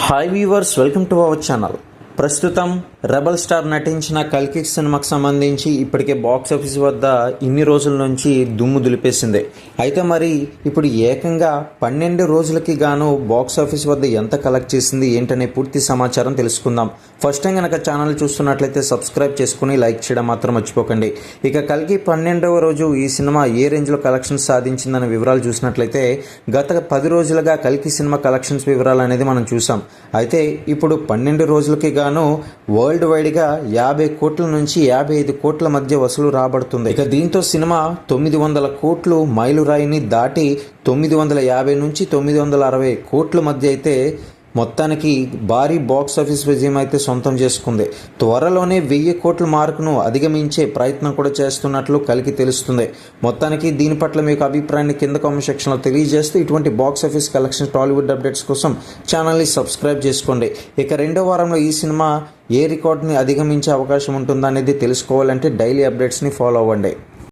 Hi weavers, welcome to our channel. ప్రస్తుతం rebel star నటించిన కల్కి సినిమాకి సంబంధించి ఇప్పటికే బాక్స్ ఆఫీస్ వద్ద ఇన్ని రోజుల నుంచి దుమ్ము దులిపేసింది. అయితే మరి ఇప్పుడు ఏకంగా 12 రోజులకి గాను బాక్స్ ఆఫీస్ వద్ద ఎంత కలెక్ట్ చేసింది ఏంటనే పూర్తి సమాచారం తెలుసుకుందాం. ఫస్ట్ టైం కనుక ఛానల్ చూస్తున్నట్లయితే సబ్స్క్రైబ్ చేసుకుని లైక్ చేయడం మాత్రం మర్చిపోకండి. ఇక కల్కి 12వ రోజు ఈ సినిమా ఏ రేంజ్లో కలెక్షన్స్ సాధించిందనే వివరాలు చూసినట్లయితే గత 10 రోజులుగా కల్కి సినిమా కలెక్షన్స్ వివరాలు అనేది మనం చూసాం. అయితే ఇప్పుడు 12 రోజులకి గాను వరల్డ్ వైడ్గా 50 కోట్ల నుంచి 55 కోట్ల మధ్య వసూలు రాబడుతుంది. ఇక దీంతో సినిమా 900 కోట్లు మైలురాయిని దాటి 950 నుంచి 960 కోట్ల మధ్య అయితే మొత్తానికి భారీ బాక్స్ ఆఫీస్ విజయం అయితే సొంతం చేసుకుంది. త్వరలోనే 1000 కోట్ల మార్కును అధిగమించే ప్రయత్నం కూడా చేస్తున్నట్లు కల్కి తెలుస్తుంది. మొత్తానికి దీని పట్ల మీకు అభిప్రాయాన్ని కింద కామెంట్ సెక్షన్లో తెలియజేస్తూ ఇటువంటి box office collections Tollywood updates కోసం ఛానల్ని సబ్స్క్రైబ్ చేసుకోండి. ఇక రెండో వారంలో ఈ సినిమా ఏ రికార్డ్ని అధిగమించే అవకాశం ఉంటుందనేది తెలుసుకోవాలంటే డైలీ అప్డేట్స్ని ఫాలో అవ్వండి.